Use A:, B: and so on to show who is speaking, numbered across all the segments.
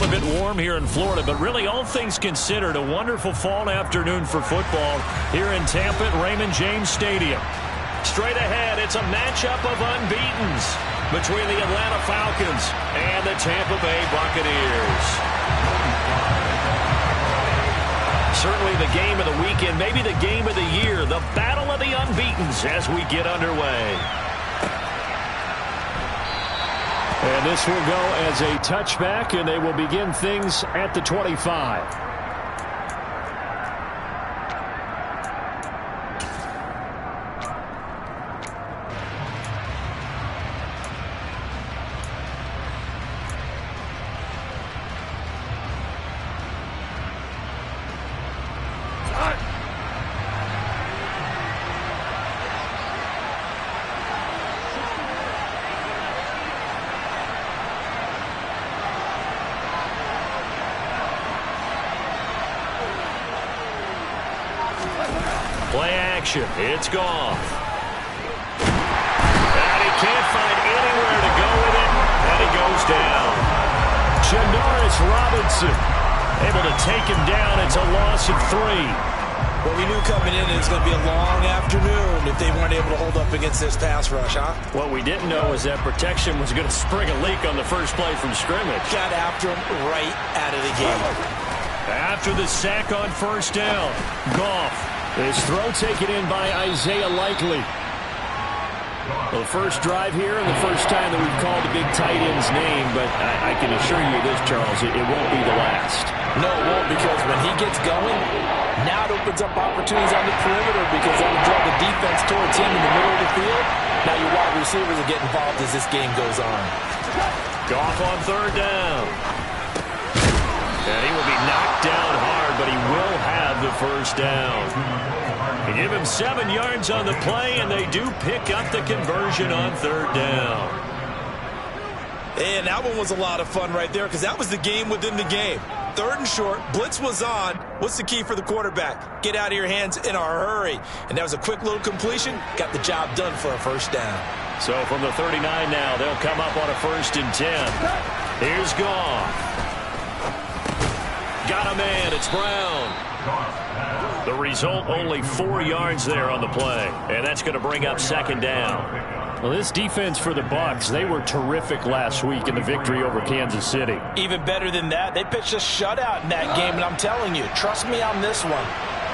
A: a bit warm here in Florida, but really all things considered, a wonderful fall afternoon for football here in Tampa at Raymond James Stadium. Straight ahead, it's a matchup of unbeatens between the Atlanta Falcons and the Tampa Bay Buccaneers. Certainly the game of the weekend, maybe the game of the year, the battle of the unbeatens as we get underway. And this will go as a touchback, and they will begin things at the 25. Play action. It's Goff. And he can't find anywhere to go with it. And he goes down. Janoris Robinson able to take him down. It's a loss of 3.
B: Well, we knew coming in it's going to be a long afternoon if they weren't able to hold up against this pass rush, huh?
A: What we didn't know was that protection was going to spring a leak on the first play from scrimmage.
B: Got after him right out of the game.
A: After the sack on first down, Goff. His throw taken in by Isaiah Likely. Well, the first drive here and the first time that we've called the big tight end's name, but I can assure you this, Charles, it won't be the last.
B: No, it won't, because when he gets going, now it opens up opportunities on the perimeter because they will draw the defense towards him in the middle of the field. Now your wide receivers will get involved as this game goes on.
A: Goff on third down. And he will be knocked down hard, but he will have the first down. They give him 7 yards on the play, and they do pick up the conversion on third down.
B: And that one was a lot of fun right there because that was the game within the game. Third and short, blitz was on. What's the key for the quarterback? Get out of your hands in a hurry. And that was a quick little completion. Got the job done for a first down.
A: So from the 39 now, they'll come up on a 1st and 10. Here's Goff. Got a man. It's Brown. The result, only 4 yards there on the play. And that's going to bring up 2nd down. Well, this defense for the Bucs, they were terrific last week in the victory over Kansas City.
B: Even better than that, they pitched a shutout in that game, and I'm telling you, trust me on this one.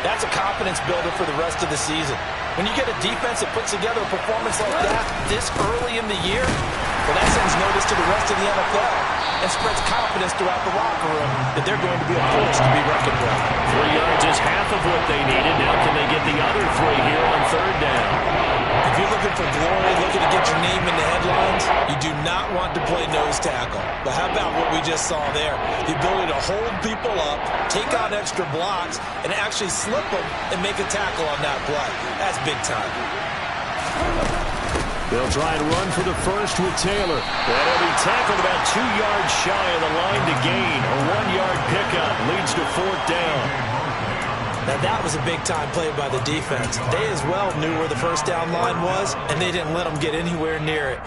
B: That's a confidence builder for the rest of the season. When you get a defense that puts together a performance like that this early in the year, well, that sends notice to the rest of the NFL and spreads confidence throughout the locker room that they're going to be a force to be reckoned with.
A: 3 yards is half of what they needed. Now can they get the other 3 here on third down?
B: If you're looking for glory, looking to get your name in the headlines, you do not want to play nose tackle. But how about what we just saw there? The ability to hold people up, take on extra blocks, and actually slip them and make a tackle on that play. That's big time.
A: They'll try and run for the first with Taylor. That'll be tackled about 2 yards shy of the line to gain. A 1-yard pickup leads to 4th down.
B: Now that was a big-time play by the defense. They as well knew where the first down line was, and they didn't let them get anywhere near it.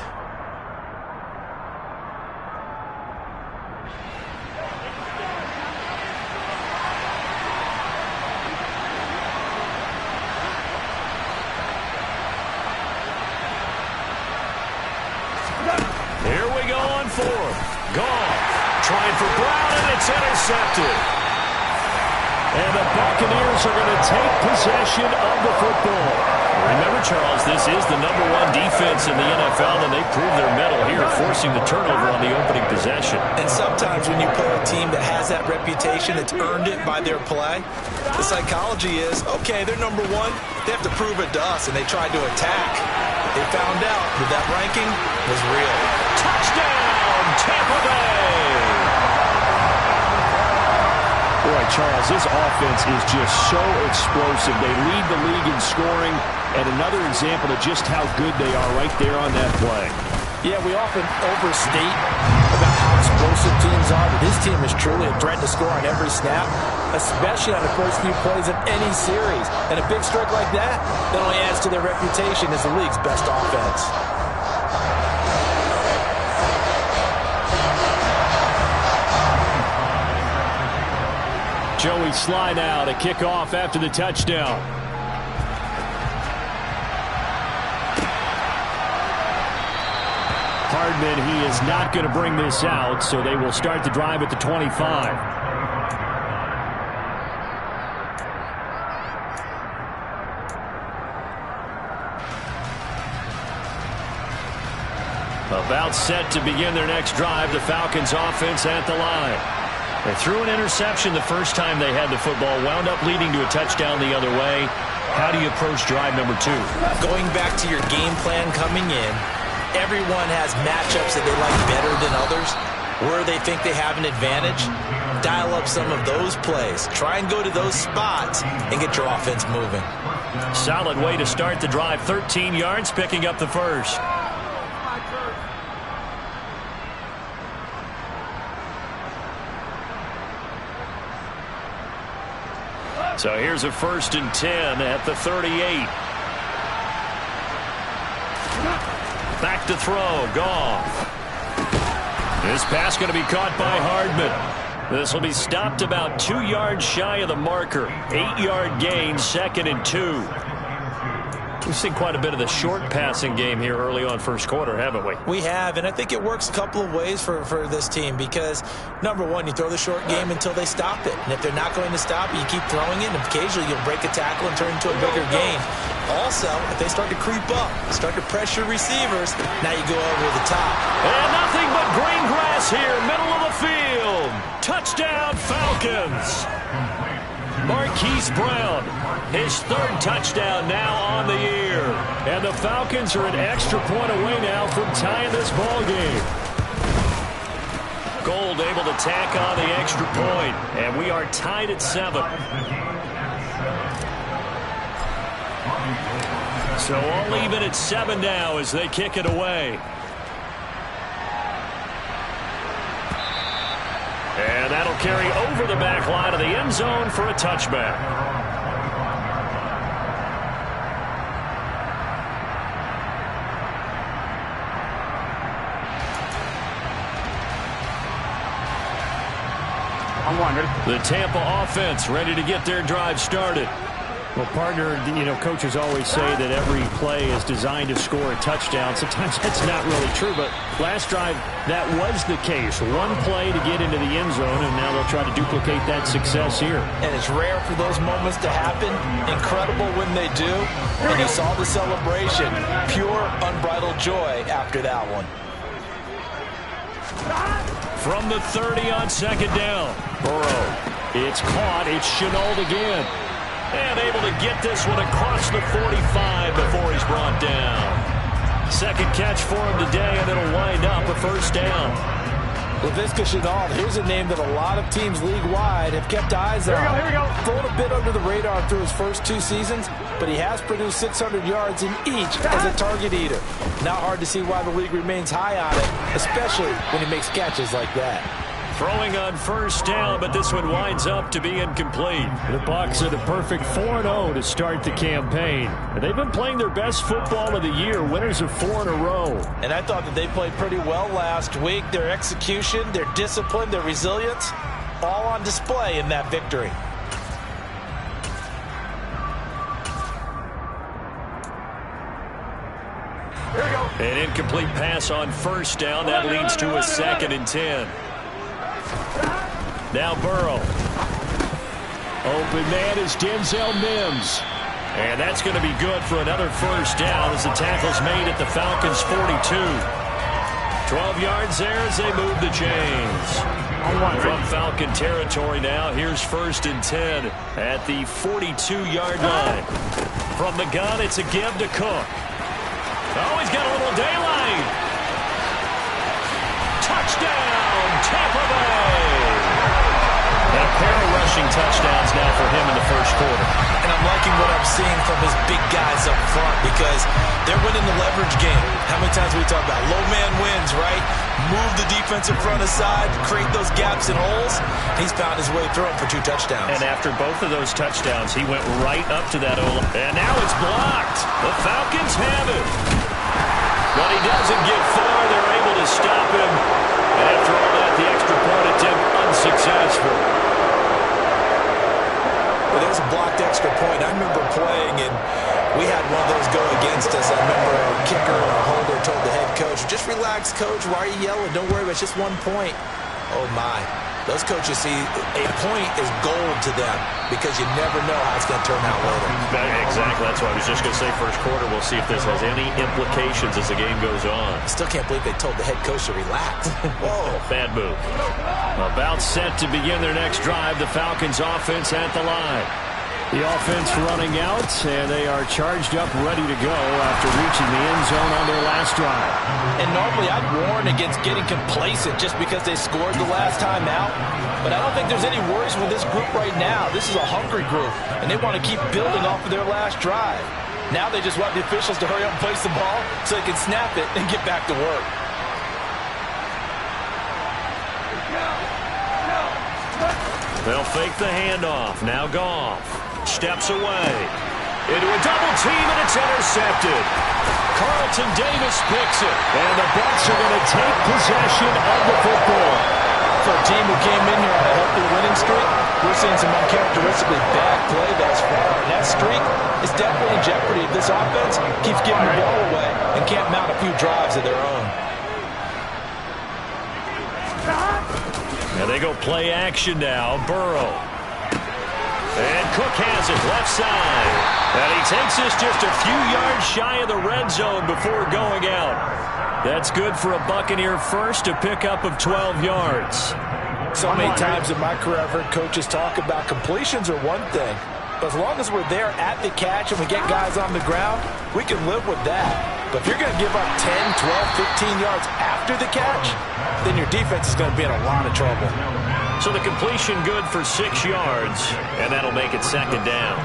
A: Here we go on 4th. Goff trying for Brown, and it's intercepted. And the Buccaneers are going to take possession of the football. Remember, Charles, this is the #1 defense in the NFL, and they prove their mettle here, forcing the turnover on the opening possession.
B: And sometimes when you play a team that has that reputation, that's earned it by their play, the psychology is, okay, they're #1. They have to prove it to us, and they tried to attack. They found out that that ranking was real.
A: Touchdown, Tampa Bay! Boy, Charles, this offense is just so explosive. They lead the league in scoring, and another example of just how good they are right there on that play.
B: Yeah, we often overstate about how explosive teams are, but this team is truly a threat to score on every snap, especially on the first few plays of any series. And a big streak like that only adds to their reputation as the league's best offense.
A: Joey Sly now to kick off after the touchdown. Hardman, he is not going to bring this out, so they will start the drive at the 25. About set to begin their next drive, the Falcons offense at the line. They threw an interception the first time they had the football, wound up leading to a touchdown the other way. How do you approach drive number 2?
B: Going back to your game plan coming in, everyone has matchups that they like better than others, where they think they have an advantage. Dial up some of those plays. Try and go to those spots and get your offense moving.
A: Solid way to start the drive. 13 yards, picking up the first. So here's a 1st and 10 at the 38. Back to throw. Goff. This pass going to be caught by Hardman. This will be stopped about 2 yards shy of the marker. 8-yard gain, 2nd and 2. We've seen quite a bit of the short passing game here early on first quarter, haven't we?
B: We have, and I think it works a couple of ways for this team because, number one, you throw the short game until they stop it. And if they're not going to stop it, you keep throwing it, and occasionally you'll break a tackle and turn into a bigger gain. Also, if they start to creep up, start to pressure receivers, now you go over the top.
A: And nothing but green grass here, middle of the field. Touchdown, Falcons. Marquise Brown, his 3rd touchdown now on the year. And the Falcons are an extra point away now from tying this ball game. Gold able to tack on the extra point, and we are tied at 7. So all even at 7 now as they kick it away. And that'll carry over the back line of the end zone for a touchback. The Tampa offense ready to get their drive started. Well, partner, coaches always say that every play is designed to score a touchdown. Sometimes that's not really true, but last drive, that was the case. One play to get into the end zone, and now they'll try to duplicate that success here.
B: And it's rare for those moments to happen. Incredible when they do. And you saw the celebration. Pure, unbridled joy after that one.
A: From the 30 on 2nd down. Burrow. It's caught. It's Shenault again. And able to get this one across the 45 before he's brought down. 2nd catch for him today, and it'll wind up a 1st down.
B: Laviska Shenault, here's a name that a lot of teams league-wide have kept eyes on.
C: Here we go.
B: Thrown a bit under the radar through his first 2 seasons, but he has produced 600 yards in each as a target eater. Not hard to see why the league remains high on it, especially when he makes catches like that.
A: Throwing on 1st down, but this one winds up to be incomplete. The Bucs are the perfect 4-0 to start the campaign. And they've been playing their best football of the year, winners of 4 in a row.
B: And I thought that they played pretty well last week. Their execution, their discipline, their resilience, all on display in that victory.
C: Here we go.
A: An incomplete pass on 1st down. That leads to a 2nd and 10. Now Burrow. Open man is Denzel Mims. And that's going to be good for another 1st down as the tackle's made at the Falcons' 42. 12 yards there as they move the chains. From Falcon territory now, here's 1st and 10 at the 42-yard line. From the gun, it's a give to Cook. Oh, he's got a little daylight. Touchdown, Tampa Bay. And a pair of rushing touchdowns now for him in the 1st quarter.
B: And I'm liking what I'm seeing from his big guys up front because they're winning the leverage game. How many times we talk about low man wins, right? Move the defensive front aside, create those gaps and holes. He's found his way through them for 2 touchdowns.
A: And after both of those touchdowns, he went right up to that O-line. And now it's blocked. The Falcons have it. But he doesn't get far. They're able to stop him. And after all that, the extra point attempt unsuccessful.
B: relax, coach. Why are you yelling? Don't worry, it's just 1 point. Oh, my. Those coaches see a point is gold to them because you never know how it's going to turn out later.
A: Exactly. That's what I was just going to say. First quarter, we'll see if this has any implications as the game goes on.
B: I still can't believe they told the head coach to relax. Whoa.
A: Bad move. About set to begin their next drive. The Falcons offense at the line. The offense running out, and they are charged up, ready to go after reaching the end zone on their last drive.
B: And normally I'd warn against getting complacent just because they scored the last time out. But I don't think there's any worries with this group right now. This is a hungry group, and they want to keep building off of their last drive. Now they just want the officials to hurry up and place the ball so they can snap it and get back to work.
A: They'll fake the handoff. Now Goff steps away into a double team, and it's intercepted. Carlton Davis picks it, and the Bucs are going to take possession of the football.
B: For a team who came in here on a healthy winning streak, we're seeing some uncharacteristically bad play thus far. And that streak is definitely in jeopardy if this offense keeps giving the ball away and can't mount a few drives of their own.
A: And they go play action now. Burrow. And Cook has it left side. And he takes this just a few yards shy of the red zone before going out. That's good for a Buccaneer first, a pickup of 12 yards.
B: So many times in my career I've heard coaches talk about completions are one thing. But as long as we're there at the catch and we get guys on the ground, we can live with that. But if you're going to give up 10, 12, 15 yards after the catch, then your defense is going to be in a lot of trouble.
A: So the completion good for 6 yards, and that'll make it second down.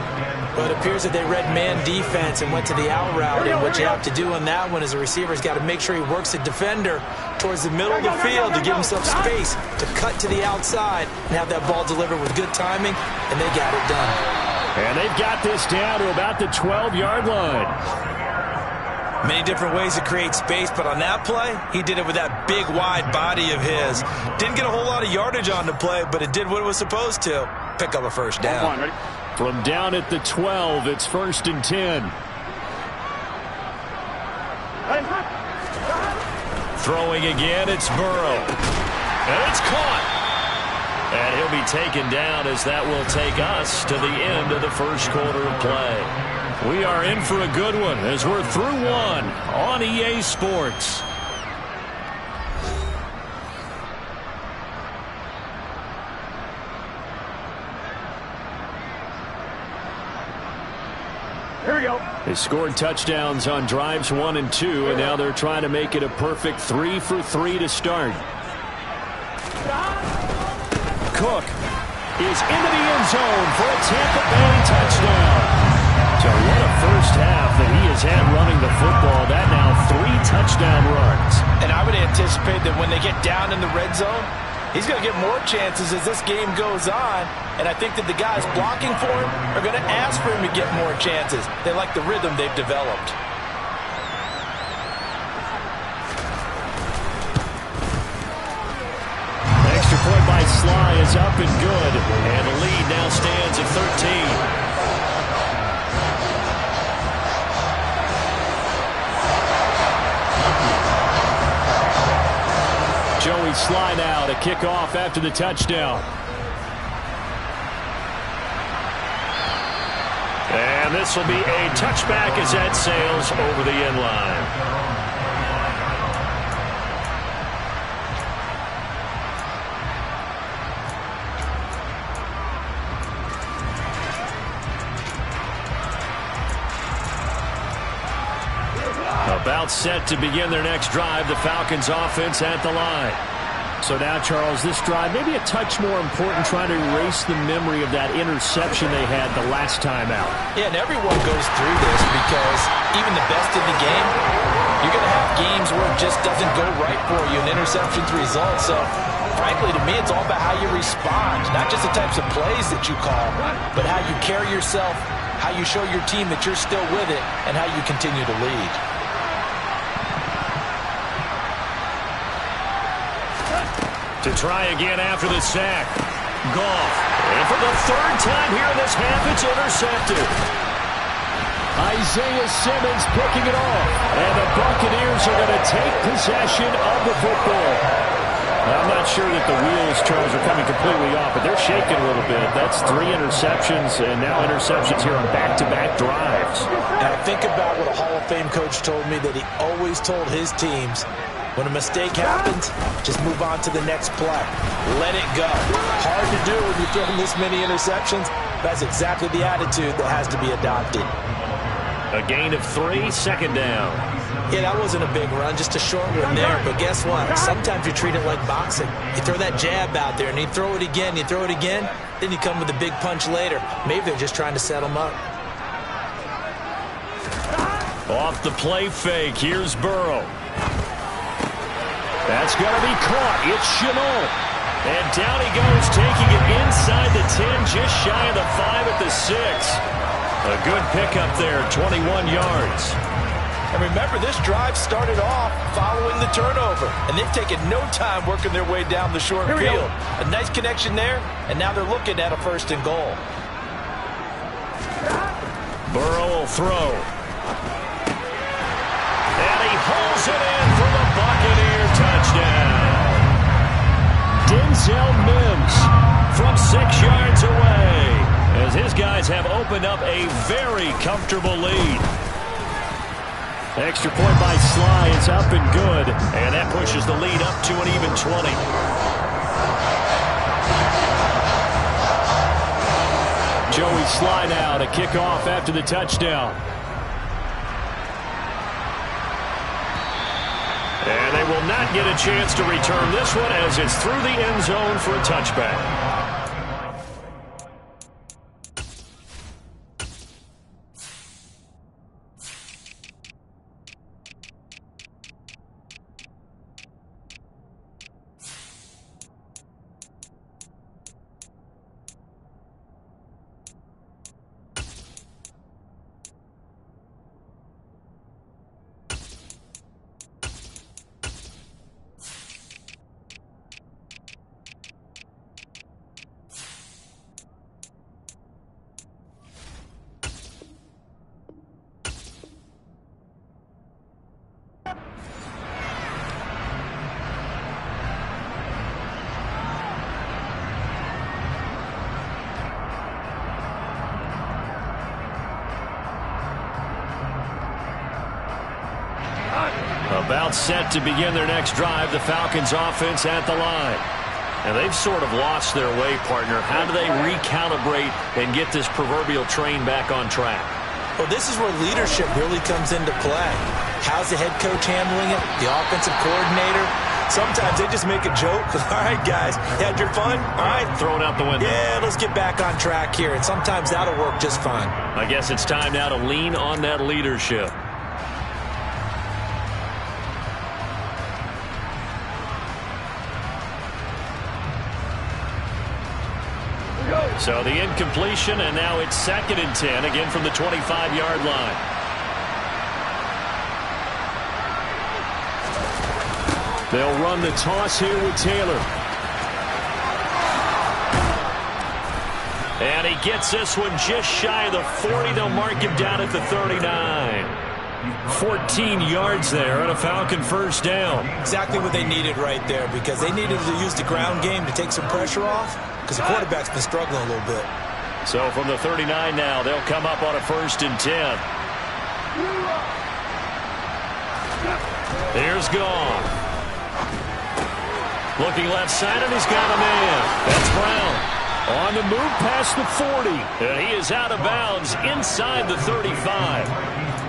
B: But it appears that they read man defense and went to the out route, and what you have to do on that one is the receiver's got to make sure he works the defender towards the middle of the field to give himself space to cut to the outside and have that ball delivered with good timing, and they got it done.
A: And they've got this down to about the 12-yard line.
B: Many different ways to create space, but on that play, he did it with that big, wide body of his. Didn't get a whole lot of yardage on the play, but it did what it was supposed to. Pick up a first down.
A: From down at the 12, it's 1st and 10. Throwing again, it's Burrow. And it's caught. And he'll be taken down as that will take us to the end of the first quarter of play. We are in for a good one as we're through one on EA Sports.
C: Here we go.
A: They scored touchdowns on drives 1 and 2, and now they're trying to make it a perfect 3 for 3 to start. Cook is into the end zone for a Tampa Bay touchdown. So what a first half that he has had running the football. That now 3 touchdown runs.
B: And I would anticipate that when they get down in the red zone, he's going to get more chances as this game goes on. And I think that the guys blocking for him are going to ask for him to get more chances. They like the rhythm they've developed.
A: Extra point by Sly is up and good. And the lead now stands at 13. Joey Sly now to kick off after the touchdown. And this will be a touchback as that sails over the end line. About set to begin their next drive. The Falcons offense at the line. So now, Charles, this drive maybe a touch more important, trying to erase the memory of that interception they had the last time out.
B: Yeah, and everyone goes through this because even the best in the game, you're going to have games where it just doesn't go right for you and interceptions result. So, frankly, to me, it's all about how you respond, not just the types of plays that you call, but how you carry yourself, how you show your team that you're still with it, and how you continue to lead.
A: To try again after the sack. Goff. And for the 3rd time here in this half, it's intercepted. Isaiah Simmons picking it off. And the Buccaneers are going to take possession of the football. I'm not sure that the wheels, Charles, are coming completely off, but they're shaking a little bit. That's 3 interceptions, and now interceptions here on back-to-back drives.
B: Now think about what a Hall of Fame coach told me that he always told his teams. When a mistake happens, just move on to the next play. Let it go. Hard to do when you're throwing this many interceptions. That's exactly the attitude that has to be adopted.
A: A gain of 3, second down.
B: Yeah, that wasn't a big run, just a short one there. But guess what? Sometimes you treat it like boxing. You throw that jab out there, and you throw it again, then you come with a big punch later. Maybe they're just trying to set them up.
A: Off the play fake, here's Burrow. That's going to be caught. It's Shenault. And down he goes, taking it inside the 10, just shy of the 5 at the 6. A good pickup there, 21 yards.
B: And remember, this drive started off following the turnover. And they've taken no time working their way down the short field. A nice connection there, and now they're looking at a 1st and goal.
A: Burrow will throw. And he hauls it in for the Buccaneer touchdown. Denzel Mims from 6 yards away, as his guys have opened up a very comfortable lead. Extra point by Sly. It's up and good. And that pushes the lead up to an even 20. Joey Sly now to kick off after the touchdown. And they will not get a chance to return this one as it's through the end zone for a touchback. About set to begin their next drive, the Falcons offense at the line. And they've sort of lost their way, partner. How do they recalibrate and get this proverbial train back on track?
B: Well, this is where leadership really comes into play. How's the head coach handling it? The offensive coordinator? Sometimes they just make a joke. All right, guys, you had your fun? All right.
A: Throw it out the window.
B: Yeah, let's get back on track here. And sometimes that'll work just fine.
A: I guess it's time now to lean on that leadership. So the incompletion, and now it's 2nd and 10, again from the 25-yard line. They'll run the toss here with Taylor. And he gets this one just shy of the 40. They'll mark him down at the 39. 14 yards there on a Falcon 1st down.
B: Exactly what they needed right there, because they needed to use the ground game to take some pressure off, because the quarterback's been struggling a little bit.
A: So from the 39 now, they'll come up on a 1st and 10. Here's Gone. Looking left side, and he's got a man. That's Brown. On the move past the 40. And he is out of bounds inside the 35.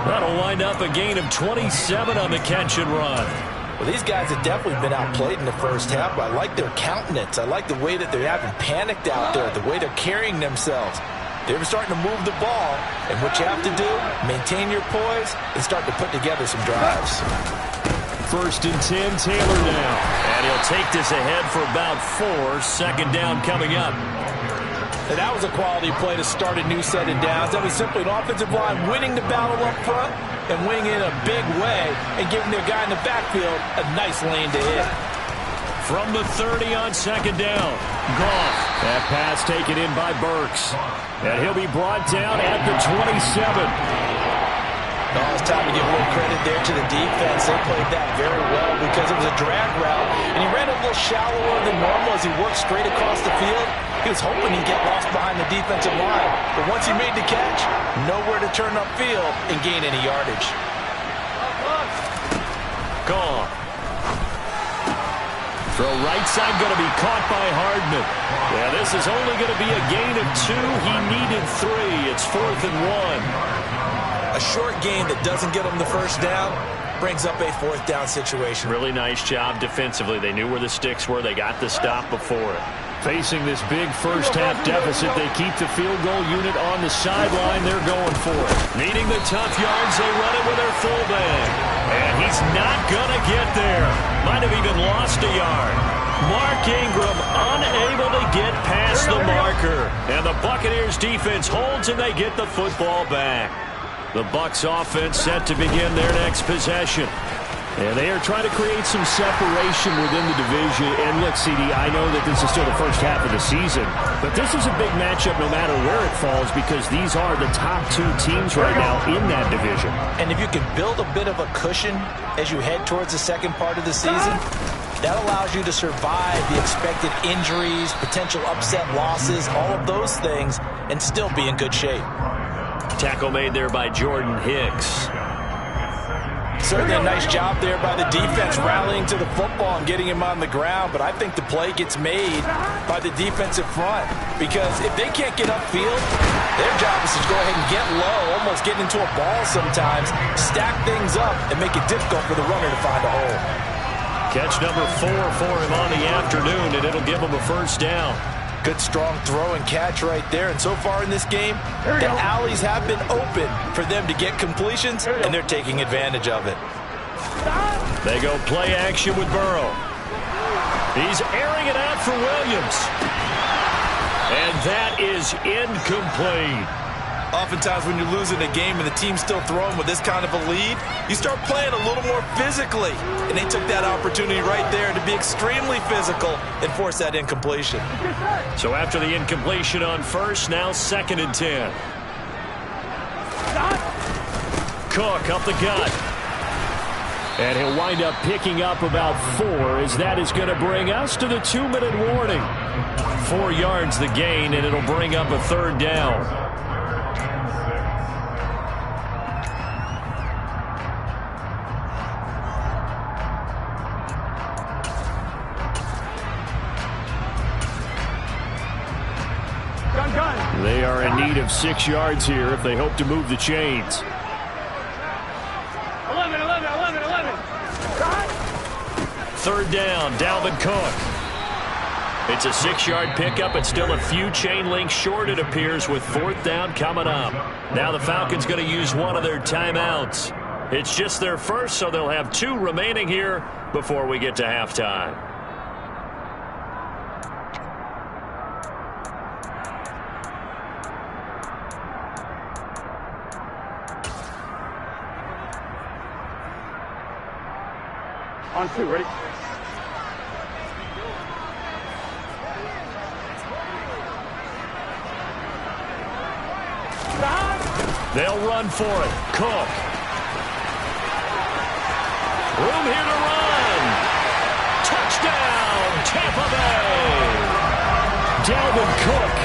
A: That'll wind up a gain of 27 on the catch and run.
B: Well, these guys have definitely been outplayed in the first half, but I like their countenance. I like the way that they haven't panicked out there, the way they're carrying themselves. They're starting to move the ball, and what you have to do, maintain your poise and start to put together some drives.
A: 1st and 10, Taylor now. And he'll take this ahead for about 4. 2nd down coming up.
B: And that was a quality play to start a new set of downs. That was simply an offensive line winning the battle up front and winning in a big way and giving their guy in the backfield a nice lane to hit.
A: From the 30 on 2nd down, Goff. That pass taken in by Burks. And he'll be brought down at the 27.
B: Oh, it's time to give a little credit there to the defense. They played that very well because it was a drag route, and he ran a little shallower than normal as he worked straight across the field. He was hoping he'd get lost behind the defensive line, but once he made the catch, nowhere to turn upfield and gain any yardage.
A: Gone. Throw right side going to be caught by Hardman. Yeah, this is only going to be a gain of 2. He needed 3. It's 4th and 1.
B: A short gain that doesn't get him the first down brings up a 4th down situation.
A: Really nice job defensively. They knew where the sticks were. They got the stop before it. Facing this big first-half deficit, they keep the field goal unit on the sideline. They're going for it. Needing the tough yards, they run it with their fullback. And he's not going to get there. Might have even lost a yard. Mark Ingram unable to get past the marker. And the Buccaneers defense holds and they get the football back. The Bucs offense set to begin their next possession. And they are trying to create some separation within the division. And look, CD, I know that this is still the first half of the season, but this is a big matchup no matter where it falls because these are the top 2 teams right now in that division.
B: And if you can build a bit of a cushion as you head towards the second part of the season, that allows you to survive the expected injuries, potential upset losses, all of those things, and still be in good shape.
A: Tackle made there by Jordan Hicks.
B: Certainly a nice job there by the defense rallying to the football and getting him on the ground, but I think the play gets made by the defensive front because if they can't get upfield, their job is to go ahead and get low, almost get into a ball sometimes, stack things up, and make it difficult for the runner to find a hole.
A: Catch number 4 for him on the afternoon, and it'll give him a first down.
B: Good strong throw and catch right there. And so far in this game, the alleys have been open for them to get completions, and they're taking advantage of it.
A: They go play action with Burrow. He's airing it out for Williams. And that is incomplete.
B: Oftentimes when you're losing a game and the team's still throwing with this kind of a lead, you start playing a little more physically. And they took that opportunity right there to be extremely physical and force that incompletion.
A: So after the incompletion on first, now 2nd and 10. Cook up the gut. And he'll wind up picking up about 4 as that is going to bring us to the 2-minute warning. 4 yards the gain, and it'll bring up a 3rd down. They are in need of 6 yards here if they hope to move the chains.
C: 11.
A: 3rd down, Dalvin Cook. It's a 6-yard pickup. It's still a few chain links short, it appears, with 4th down coming up. Now the Falcons going to use one of their timeouts. It's just their first, so they'll have 2 remaining here before we get to halftime.
C: On 2, ready?
A: They'll run for it. Cook. Room here to run. Touchdown, Tampa Bay. Dalvin Cook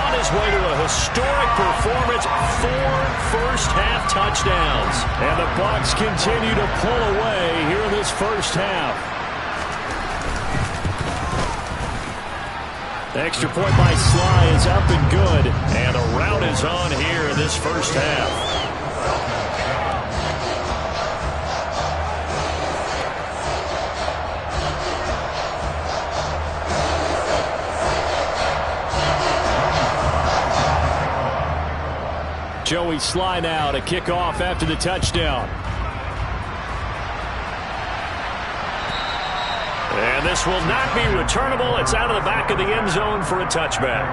A: on his way to a historic performance. 4 first-half touchdowns. And the Bucs continue to pull away here in this first half. The extra point by Sly is up and good. And the rout is on here in this first half. Joey Sly now to kick off after the touchdown. And this will not be returnable. It's out of the back of the end zone for a touchback.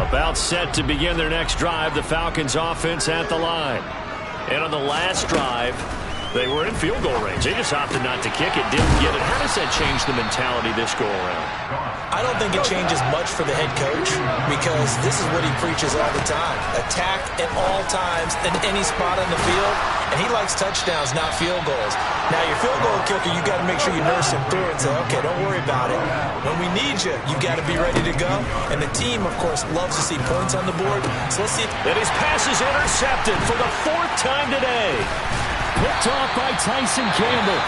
A: About set to begin their next drive. The Falcons offense at the line. And on the last drive, They were in field goal range. They just opted not to kick it, didn't get it. How does that change the mentality this go around?
B: I don't think it changes much for the head coach because this is what he preaches all the time. Attack at all times in any spot on the field, and he likes touchdowns, not field goals. Now, your field goal kicker, you got to make sure you nurse him through and say, okay, don't worry about it. When we need you, you got to be ready to go. And the team, of course, loves to see points on the board. So let's see.
A: And his pass is intercepted for the 4th time today. Picked off by Tyson Campbell.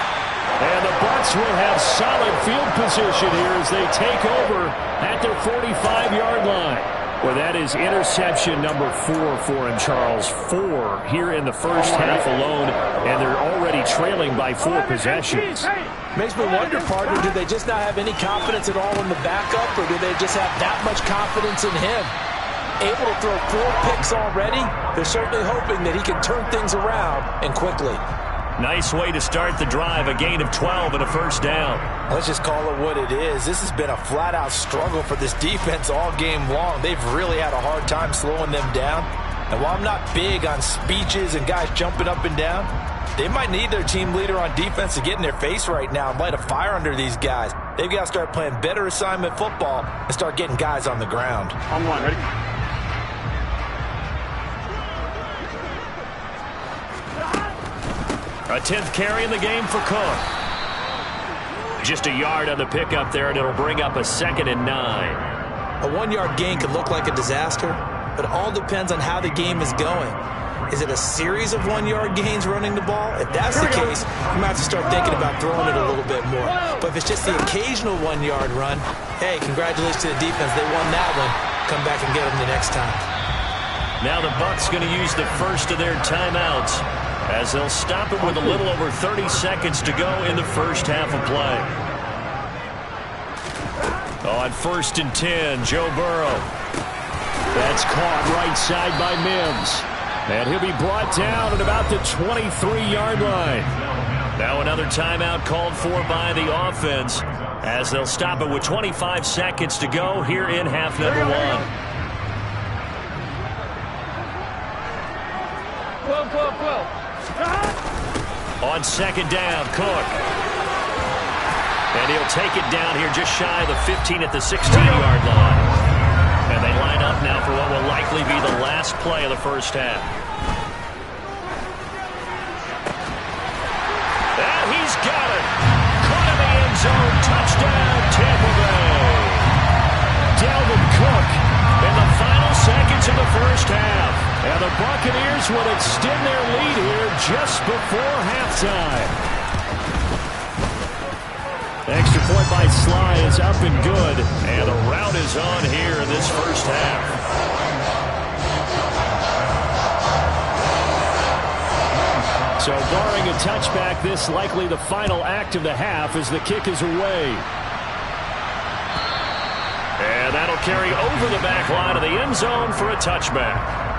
A: And the Bucs will have solid field position here as they take over at their 45-yard line. Well, that is interception number 4 for him, Charles. 4 here in the first half alone, and they're already trailing by 4 possessions.
B: Makes me wonder, partner, do they just not have any confidence at all in the backup, or do they just have that much confidence in him? Able to throw 4 picks already, they're certainly hoping that he can turn things around and quickly.
A: Nice way to start the drive, a gain of 12 and a first down.
B: Let's just call it what it is. This has been a flat-out struggle for this defense all game long. They've really had a hard time slowing them down. And while I'm not big on speeches and guys jumping up and down, they might need their team leader on defense to get in their face right now and light a fire under these guys. They've got to start playing better assignment football and start getting guys on the ground.
C: On one, ready?
A: A 10th carry in the game for Cook. Just a yard on the pickup there, and it'll bring up a 2nd and 9.
B: A 1-yard gain could look like a disaster, but it all depends on how the game is going. Is it a series of 1-yard gains running the ball? If that's the case, you might have to start thinking about throwing it a little bit more. But if it's just the occasional 1-yard run, hey, congratulations to the defense. They won that one. Come back and get them the next time.
A: Now the Bucs going to use the first of their timeouts, as they'll stop it with a little over 30 seconds to go in the first half of play. On 1st and 10, Joe Burrow. That's caught right side by Mims. And he'll be brought down at about the 23-yard line. Now another timeout called for by the offense, as they'll stop it with 25 seconds to go here in half number 1. On 2nd down, Cook. And he'll take it down here just shy of the 15 at the 16-yard line. And they line up now for what will likely be the last play of the first half. And he's got it. Caught in the end zone. Touchdown, Tampa Bay. Dalvin Cook in the final seconds of the first half. And the Buccaneers will extend their lead here just before halftime. Extra point by Sly is up and good. And the rout is on here in this first half. So barring a touchback, this likely the final act of the half as the kick is away. And that'll carry over the back line of the end zone for a touchback.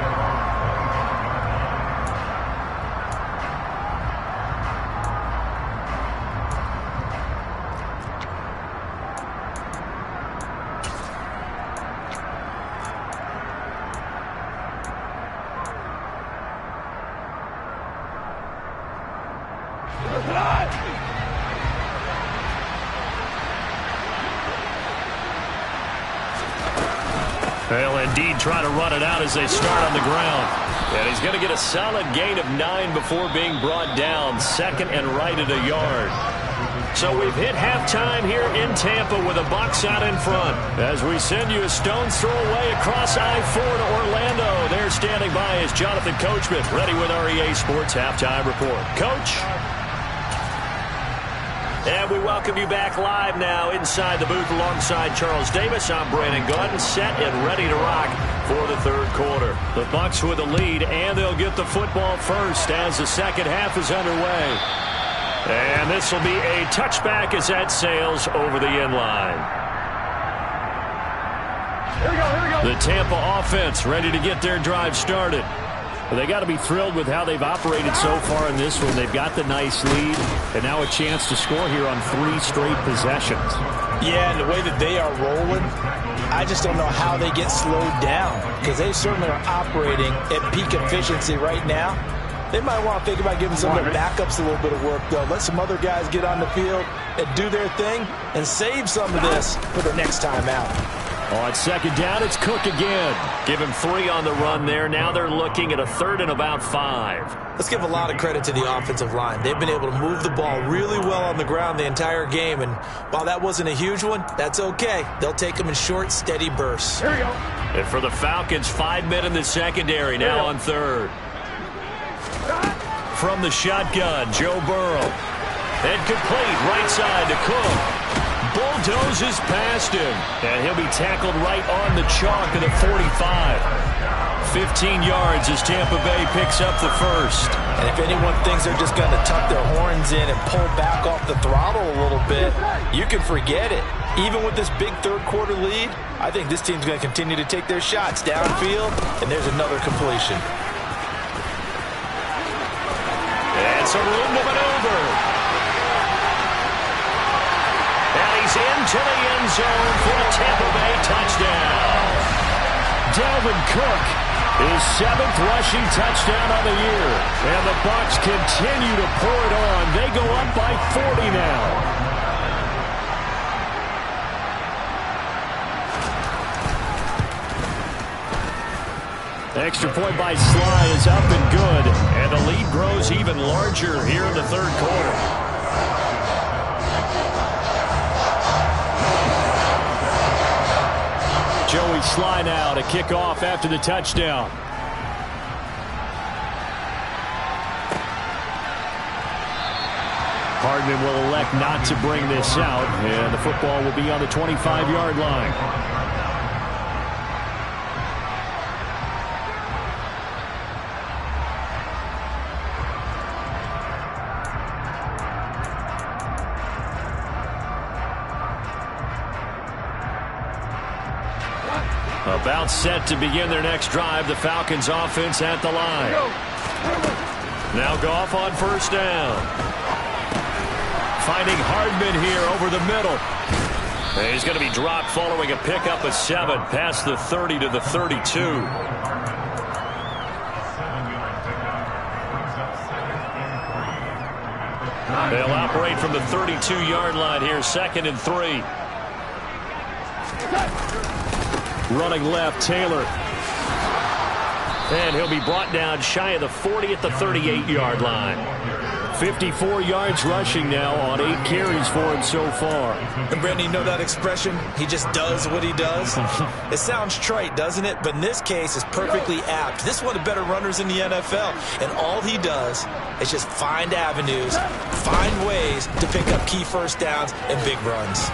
A: They'll indeed try to run it out as they start on the ground. And he's going to get a solid gain of 9 before being brought down. 2nd and right at a yard. So we've hit halftime here in Tampa with the Bucs out in front. As we send you a stone's throw away across I-4 to Orlando. There standing by is Jonathan Coachman, ready with our EA Sports Halftime Report. Coach? And we welcome you back live now inside the booth alongside Charles Davis. I'm Brandon Gunn, set and ready to rock for the third quarter. The Bucs with the lead, and they'll get the football first as the second half is underway. And this will be a touchback as that sails over the end line.
C: Here we go.
A: The Tampa offense ready to get their drive started. Well, they got to be thrilled with how they've operated so far in this one. They've got the nice lead, and now a chance to score here on 3 straight possessions.
B: Yeah, and the way that they are rolling, I just don't know how they get slowed down, because they certainly are operating at peak efficiency right now. They might want to think about giving some of their backups a little bit of work, though. Let some other guys get on the field and do their thing and save some of this for the next time out.
A: On second down, it's Cook again. Give him 3 on the run there. Now they're looking at a 3rd and about 5.
B: Let's give a lot of credit to the offensive line. They've been able to move the ball really well on the ground the entire game, and while that wasn't a huge one, that's okay. They'll take them in short, steady bursts.
C: Here we go.
A: And for the Falcons, 5 men in the secondary, now on 3rd. From the shotgun, Joe Burrow. And complete, right side to Cook. Bulldozes past him, and he'll be tackled right on the chalk of the 45. 15 yards as Tampa Bay picks up the first.
B: And if anyone thinks they're just going to tuck their horns in and pull back off the throttle a little bit, you can forget it. Even with this big third-quarter lead, I think this team's going to continue to take their shots downfield, and there's another completion.
A: And some room to maneuver. Into the end zone for a Tampa Bay touchdown. Dalvin Cook, his 7th rushing touchdown on the year. And the Bucs continue to pour it on. They go up by 40 now. Extra point by Sly is up and good. And the lead grows even larger here in the 3rd quarter. Joey Sly now to kick off after the touchdown. Hardman will elect not to bring this out, and the football will be on the 25-yard line. About set to begin their next drive. The Falcons offense at the line. Now Goff on 1st down. Finding Hardman here over the middle. And he's going to be dropped following a pickup of 7 past the 30 to the 32. They'll operate from the 32-yard line here, 2nd and 3. Running left, Taylor. And he'll be brought down shy of the 40 at the 38-yard line. 54 yards rushing now on 8 carries for him so far.
B: And Brandon, you know that expression? He just does what he does. It sounds trite, doesn't it? But in this case, it's perfectly apt. This is one of the better runners in the NFL. And all he does is just find avenues, find ways to pick up key 1st downs and big runs.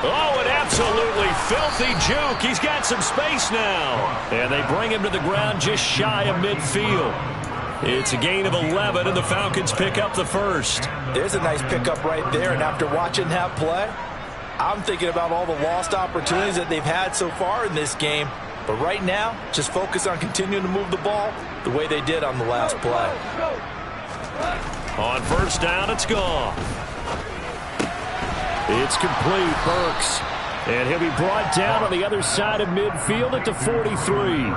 A: Oh, an absolutely filthy juke. He's got some space now. And they bring him to the ground just shy of midfield. It's a gain of 11, and the Falcons pick up the first.
B: There's a nice pickup right there, and after watching that play, I'm thinking about all the lost opportunities that they've had so far in this game. But right now, just focus on continuing to move the ball the way they did on the last play.
A: On 1st down, it's gone. It's complete, Burks. And he'll be brought down on the other side of midfield at the 43.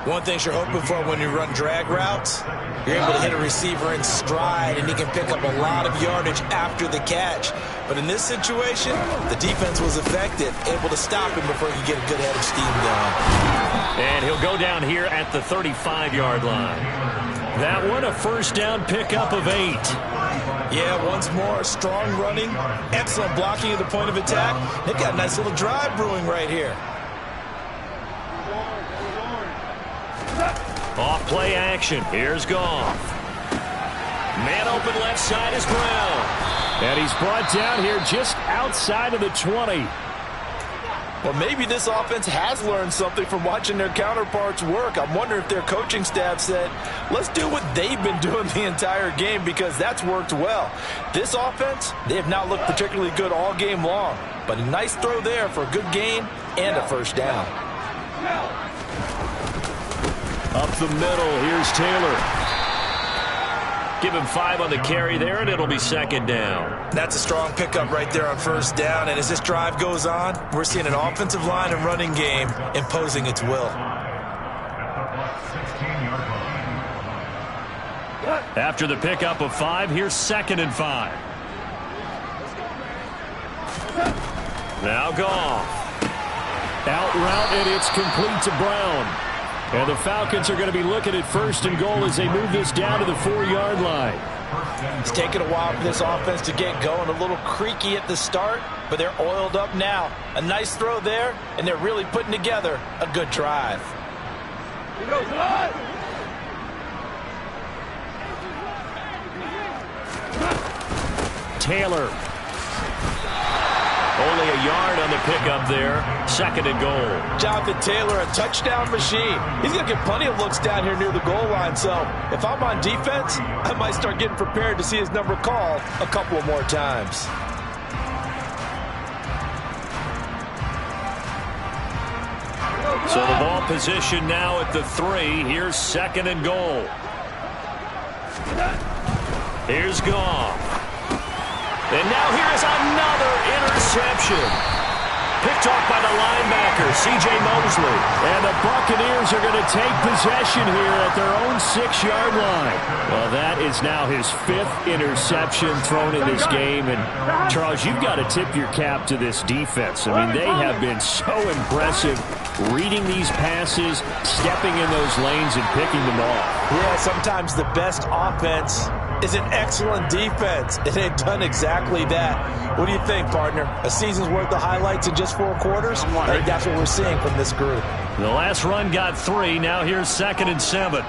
B: One thing you're hoping for when you run drag routes, you're able to hit a receiver in stride, and he can pick up a lot of yardage after the catch. But in this situation, the defense was effective, able to stop him before he could get a good head of steam going.
A: And he'll go down here at the 35-yard line. That one, a 1st down pickup of 8.
B: Yeah, once more, strong running, excellent blocking at the point of attack. They've got a nice little drive brewing right here.
A: Off play action. Here's Goff. Man open left side is Brown. And he's brought down here just outside of the 20.
B: Well, maybe this offense has learned something from watching their counterparts work. I'm wondering if their coaching staff said, let's do what they've been doing the entire game, because that's worked well. This offense, they have not looked particularly good all game long, but a nice throw there for a good gain and a 1st down.
A: Up the middle, here's Taylor. Give him 5 on the carry there, and it'll be 2nd down.
B: That's a strong pickup right there on 1st down, and as this drive goes on, we're seeing an offensive line and running game imposing its will.
A: After the pickup of 5, here's 2nd and 5. Now Goff. Out route, and it's complete to Brown. And the Falcons are going to be looking at 1st and goal as they move this down to the 4-yard line.
B: It's taken a while for this offense to get going. A little creaky at the start, but they're oiled up now. A nice throw there, and they're really putting together a good drive.
A: Taylor. Only a yard on the pickup there. 2nd and goal.
B: Jonathan Taylor, a touchdown machine. He's going to get plenty of looks down here near the goal line. So if I'm on defense, I might start getting prepared to see his number called a couple of more times.
A: So the ball position now at the 3. Here's 2nd and goal. Here's Goff. And now here's another interception. Picked off by the linebacker, C.J. Mosley. And the Buccaneers are going to take possession here at their own 6-yard line. Well, that is now his 5th interception thrown in this game. And, Charles, you've got to tip your cap to this defense. I mean, they have been so impressive reading these passes, stepping in those lanes, and picking them off.
B: Yeah, sometimes the best offense is an excellent defense, and they've done exactly that. What do you think, partner? A season's worth of highlights in just 4 quarters? I think that's what we're seeing from this group.
A: The last run got 3. Now here's 2nd and 7.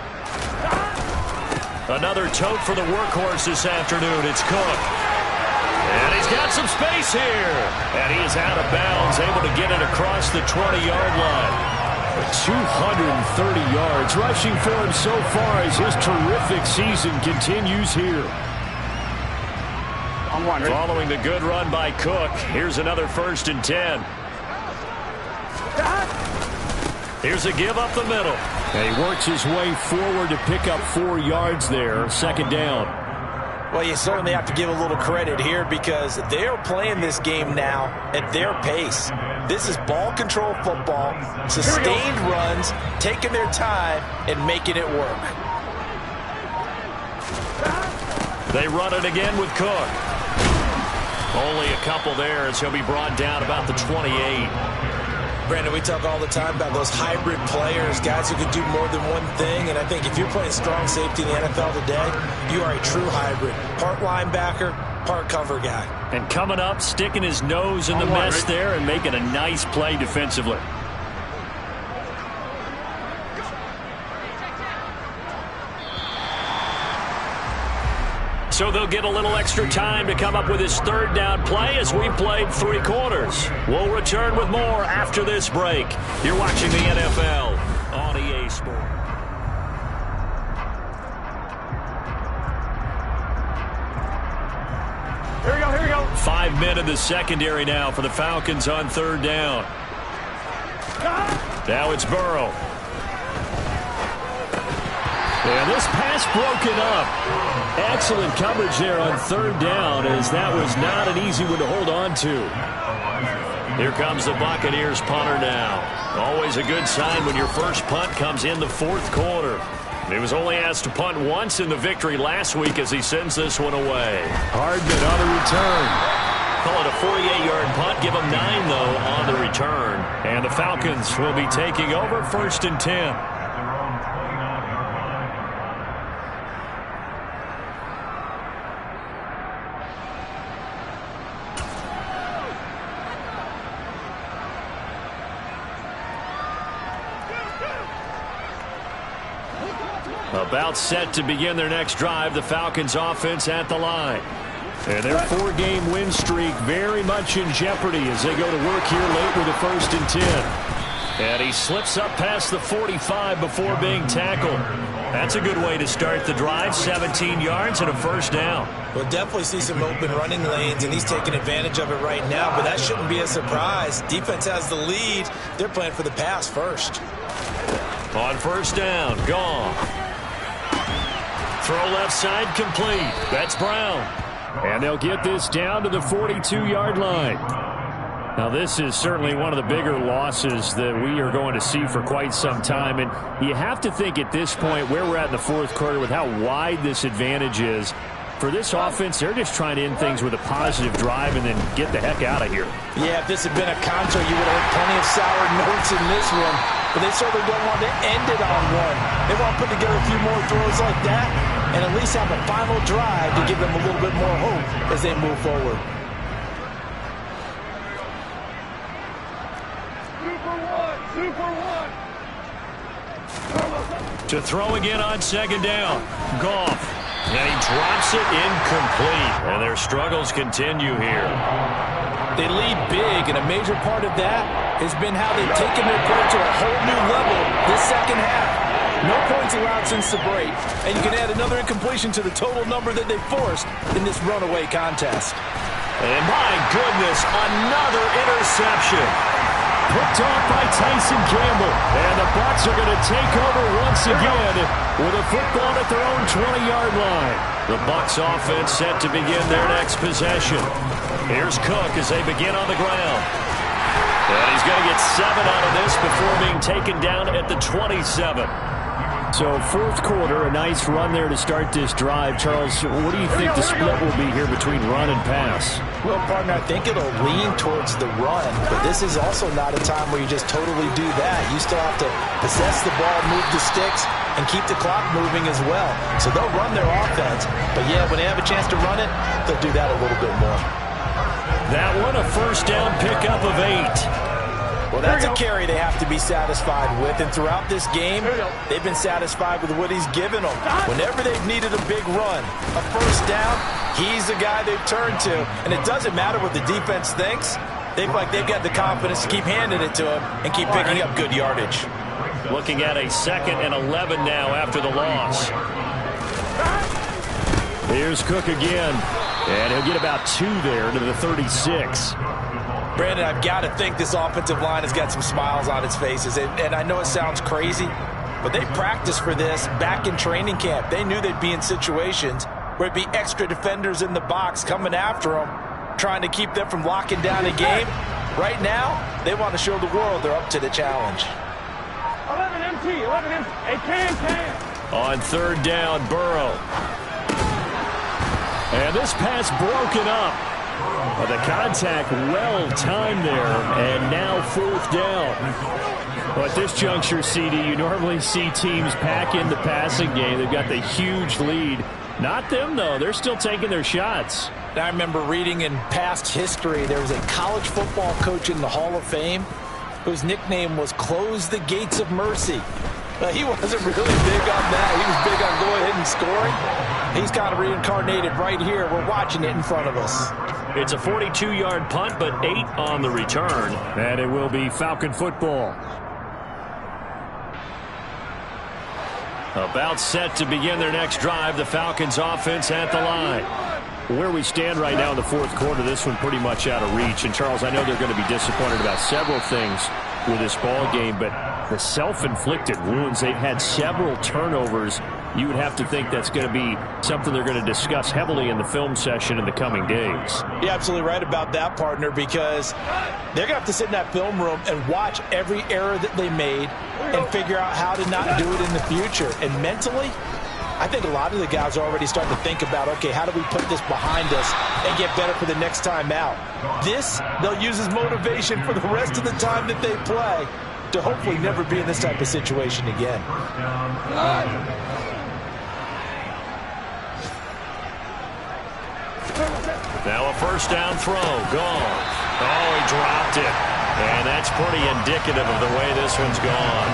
A: Another tote for the workhorse this afternoon. It's Cook. And he's got some space here. And he is out of bounds, able to get it across the 20-yard line. 230 yards rushing for him so far as his terrific season continues here. Following the good run by Cook, here's another 1st and 10. Here's a give up the middle. And he works his way forward to pick up 4 yards there. 2nd down.
B: Well, you certainly have to give a little credit here because they are playing this game now at their pace. This is ball control football, sustained runs, taking their time and making it work.
A: They run it again with Cook. Only a couple there as he'll be brought down about the 28.
B: Brandon, we talk all the time about those hybrid players, guys who can do more than one thing, and I think if you're playing strong safety in the NFL today, you are a true hybrid. Part linebacker, part cover guy.
A: And coming up, sticking his nose in the mess there and making a nice play defensively. So they'll get a little extra time to come up with his 3rd down play as we played 3 quarters. We'll return with more after this break. You're watching the NFL on EA Sports.
C: Here we go.
A: 5 men in the secondary now for the Falcons on 3rd down. Now it's Burrow. And this pass broken up. Excellent coverage there on 3rd down as that was not an easy one to hold on to. Here comes the Buccaneers punter now. Always a good sign when your first punt comes in the 4th quarter. He was only asked to punt once in the victory last week as he sends this one away. Hardman on the return. Call it a 48-yard punt. Give him 9, though, on the return. And the Falcons will be taking over 1st and 10. About set to begin their next drive, the Falcons offense at the line. And their 4-game win streak very much in jeopardy as they go to work here late with a 1st and 10. And he slips up past the 45 before being tackled. That's a good way to start the drive, 17 yards and a 1st down.
B: We'll definitely see some open running lanes, and he's taking advantage of it right now, but that shouldn't be a surprise. Defense has the lead. They're playing for the pass first.
A: On 1st down, Goff. Throw left side complete. That's Brown. And they'll get this down to the 42-yard line. Now, this is certainly one of the bigger losses that we are going to see for quite some time. And you have to think at this point where we're at in the fourth quarter with how wide this advantage is. For this offense, they're just trying to end things with a positive drive and then get the heck out of here.
B: Yeah, if this had been a contra, you would have heard plenty of sour notes in this one. But they certainly don't want to end it on one. They want to put together a few more throws like that and at least have a final drive to give them a little bit more hope as they move forward.
A: To throw again on second down. Goff. And he drops it incomplete. And their struggles continue here.
B: They lead big, and a major part of that has been how they've taken their play to a whole new level this second half. No points allowed since the break, and you can add another incompletion to the total number that they forced in this runaway contest.
A: And my goodness, another interception. Picked off by Tyson Campbell. And the Bucs are going to take over once again with a football at their own 20-yard line. The Bucs offense set to begin their next possession. Here's Cook as they begin on the ground. And he's going to get 7 out of this before being taken down at the 27. So fourth quarter, a nice run there to start this drive. Charles, what do you think the split will be here between run and pass?
B: Well, partner, I think it'll lean towards the run, but this is also not a time where you just totally do that. You still have to possess the ball, move the sticks, and keep the clock moving as well. So they'll run their offense, but yeah, when they have a chance to run it, they'll do that a little bit more.
A: That one, a first down pickup of 8.
B: Well, that's a carry they have to be satisfied with, and throughout this game, they've been satisfied with what he's given them. Whenever they've needed a big run, a first down, he's the guy they've turned to, and it doesn't matter what the defense thinks. They've got the confidence to keep handing it to him and keep picking up good yardage.
A: Looking at a 2nd and 11 now after the loss. Here's Cook again, and he'll get about 2 there to the 36.
B: Brandon, I've got to think this offensive line has got some smiles on its faces. And I know it sounds crazy, but they practiced for this back in training camp. They knew they'd be in situations where it'd be extra defenders in the box coming after them, trying to keep them from locking down a game. Right now, they want to show the world they're up to the challenge.
C: 11 MT, 11 MT. Hey, can.
A: On third down, Burrow. And this pass broken up. The contact well-timed there, and now fourth down. Well, at this juncture, CD, you normally see teams pack in the passing game. They've got the huge lead. Not them, though. They're still taking their shots.
B: I remember reading in past history, there was a college football coach in the Hall of Fame whose nickname was Close the Gates of Mercy. He wasn't really big on that. He was big on going ahead and scoring. He's kind of reincarnated right here. We're watching it in front of us.
A: It's a 42-yard punt, but 8 on the return. And it will be Falcon football. About set to begin their next drive, the Falcons offense at the line. Where we stand right now in the fourth quarter, this one pretty much out of reach. And, Charles, I know they're going to be disappointed about several things with this ball game, but the self-inflicted wounds, they've had several turnovers. You would have to think that's going to be something they're going to discuss heavily in the film session in the coming days.
B: You're absolutely right about that, partner, because they're going to have to sit in that film room and watch every error that they made and figure out how to not do it in the future. And mentally, I think a lot of the guys are already starting to think about, okay, how do we put this behind us and get better for the next time out? This, they'll use as motivation for the rest of the time that they play to hopefully never be in this type of situation again.
A: Now a first down throw. Gone. Oh, he dropped it. And that's pretty indicative of the way this one's gone.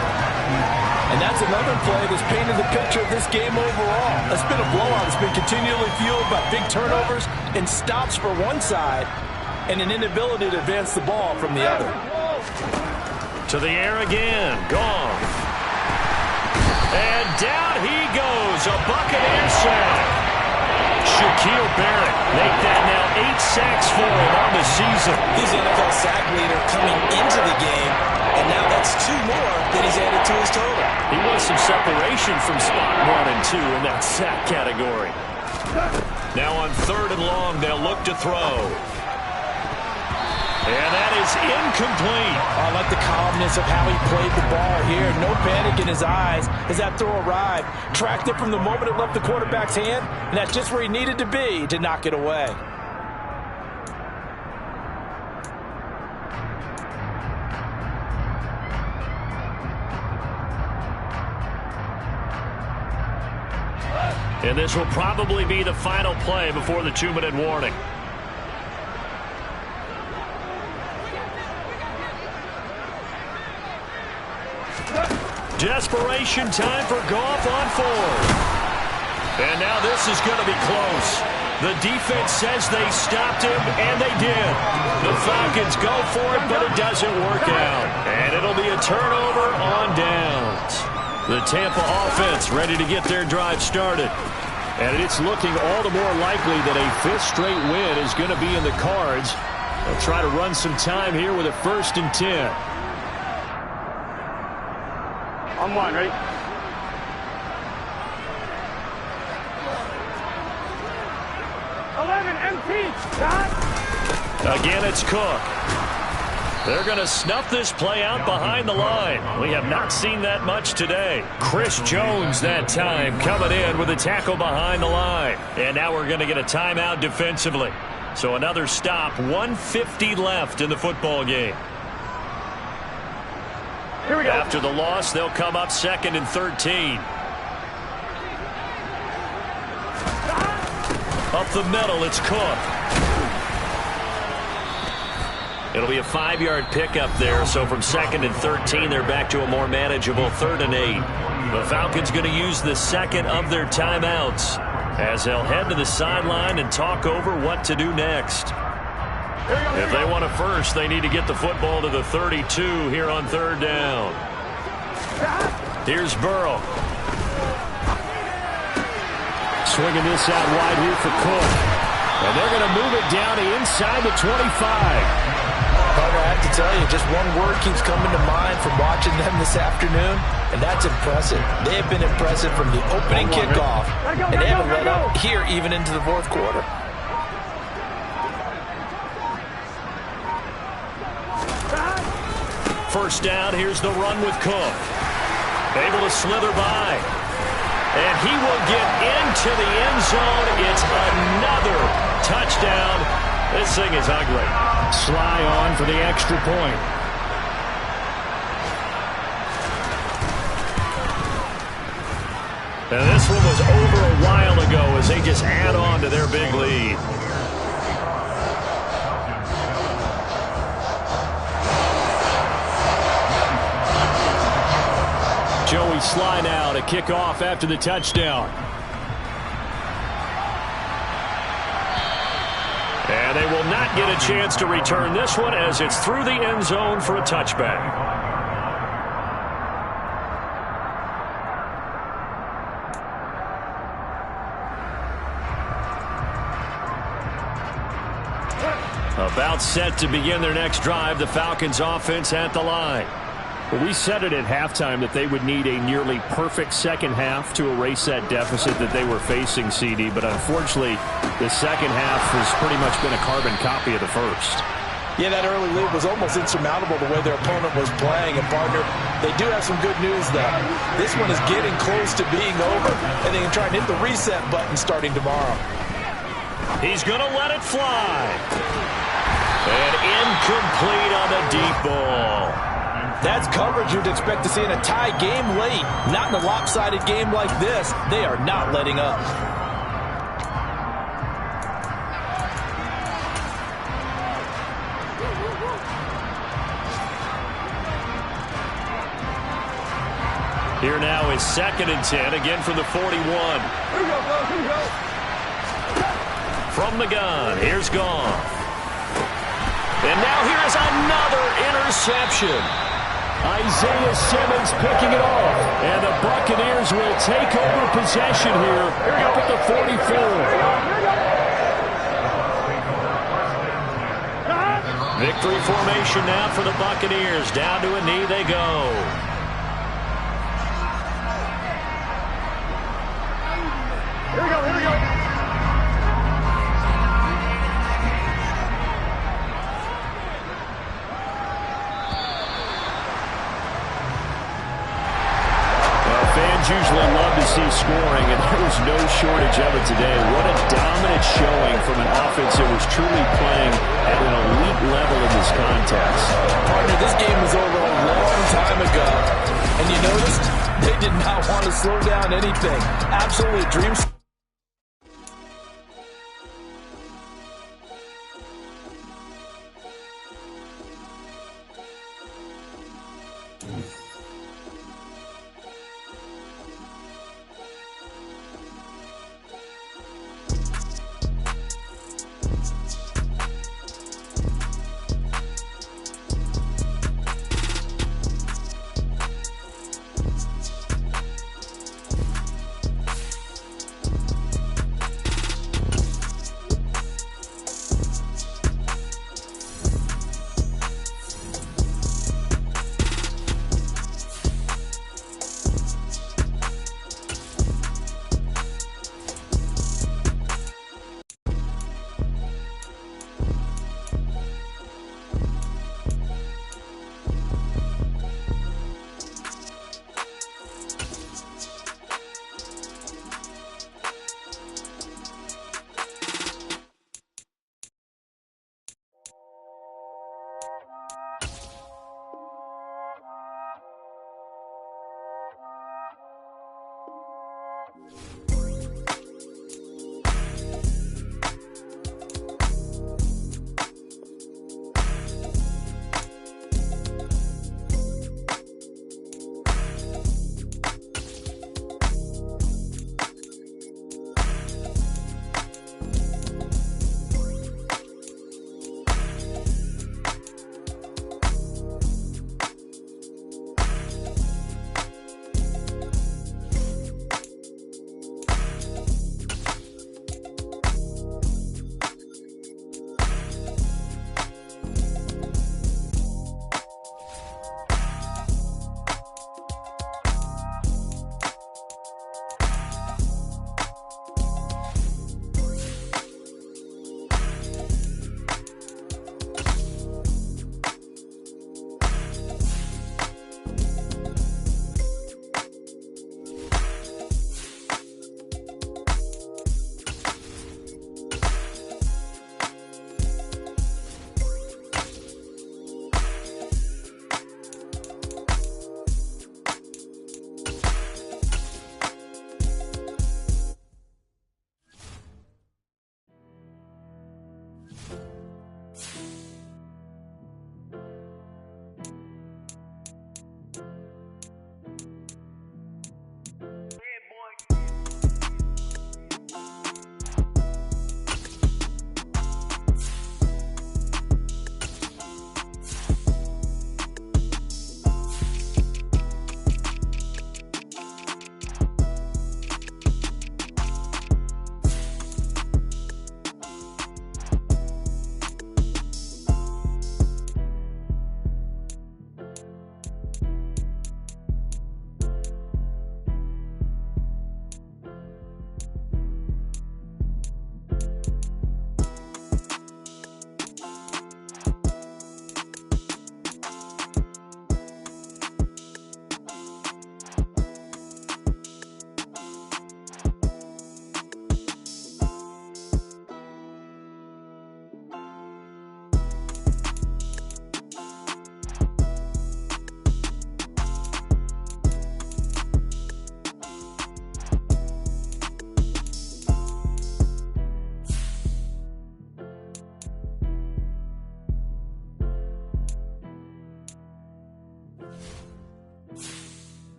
B: And that's another play that's painted the picture of this game overall. It's been a blowout. It's been continually fueled by big turnovers and stops for one side and an inability to advance the ball from the other.
A: To the air again. Gone. And down he goes. A Buccaneer sack. Shaquille Barrett make that now 8 sacks for him on the season.
B: He's the NFL sack leader coming into the game, and now that's 2 more that he's added to his total.
A: He wants some separation from spot 1 and 2 in that sack category. Now on 3rd and long, they'll look to throw. And that is incomplete.
B: I like the calmness of how he played the ball here. No panic in his eyes as that throw arrived. Tracked it from the moment it left the quarterback's hand, and that's just where he needed to be to knock it away.
A: And this will probably be the final play before the 2-minute warning. Desperation time for Goff on 4. And now this is going to be close. The defense says they stopped him, and they did. The Falcons go for it, but it doesn't work out. And it'll be a turnover on downs. The Tampa offense ready to get their drive started. And it's looking all the more likely that a 5th straight win is going to be in the cards. They'll try to run some time here with a 1st and 10.
C: On one, ready?
A: Again, it's Cook. They're going to snuff this play out behind the line. We have not seen that much today. Chris Jones that time coming in with a tackle behind the line. And now we're going to get a timeout defensively. So another stop, 1:50 left in the football game.
C: Here we go.
A: After the loss, they'll come up 2nd and 13. Up the middle, it's Cook. It'll be a 5-yard pickup there, so from 2nd and 13, they're back to a more manageable 3rd and 8. The Falcons going to use the 2nd of their timeouts as they'll head to the sideline and talk over what to do next. If they want a first, they need to get the football to the 32 here on 3rd down. Here's Burrow. Swinging this out wide here for Cook. And they're going to move it down to inside the 25.
B: Carter, I have to tell you, just one word keeps coming to mind from watching them this afternoon, and that's impressive. They have been impressive from the opening kickoff, and they haven't let up here even into the 4th quarter.
A: First down, here's the run with Cook. Able to slither by. And he will get into the end zone. It's another touchdown. This thing is ugly. Sly on for the extra point. And this one was over a while ago as they just add on to their big lead. Joey Sly now to kick off after the touchdown. And they will not get a chance to return this one as it's through the end zone for a touchback. About set to begin their next drive, the Falcons offense at the line.
D: Well, we said it at halftime that they would need a nearly perfect second half to erase that deficit that they were facing, CD. But unfortunately, the second half has pretty much been a carbon copy of the first.
B: Yeah, that early lead was almost insurmountable the way their opponent was playing. And, partner, they do have some good news, though. This one is getting close to being over, and they can try and hit the reset button starting tomorrow.
A: He's going to let it fly. And incomplete on the deep ball.
B: That's coverage you'd expect to see in a tie game late. Not in a lopsided game like this. They are not letting up.
A: Here now is 2nd and 10, again from the 41.
C: Here we go, Bill. Here we go.
A: From the gun, here's Goff. And now here is another interception. Isaiah Simmons picking it off. And the Buccaneers will take over possession here up at the 44. Victory formation now for the Buccaneers. Down to a knee they go.
C: Here we go, here we go.
D: no shortage of it today. What a dominant showing from an offense that was truly playing at an elite level in this contest.
B: Partner, this game was over a long time ago. And you noticed they did not want to slow down anything. Absolutely dream.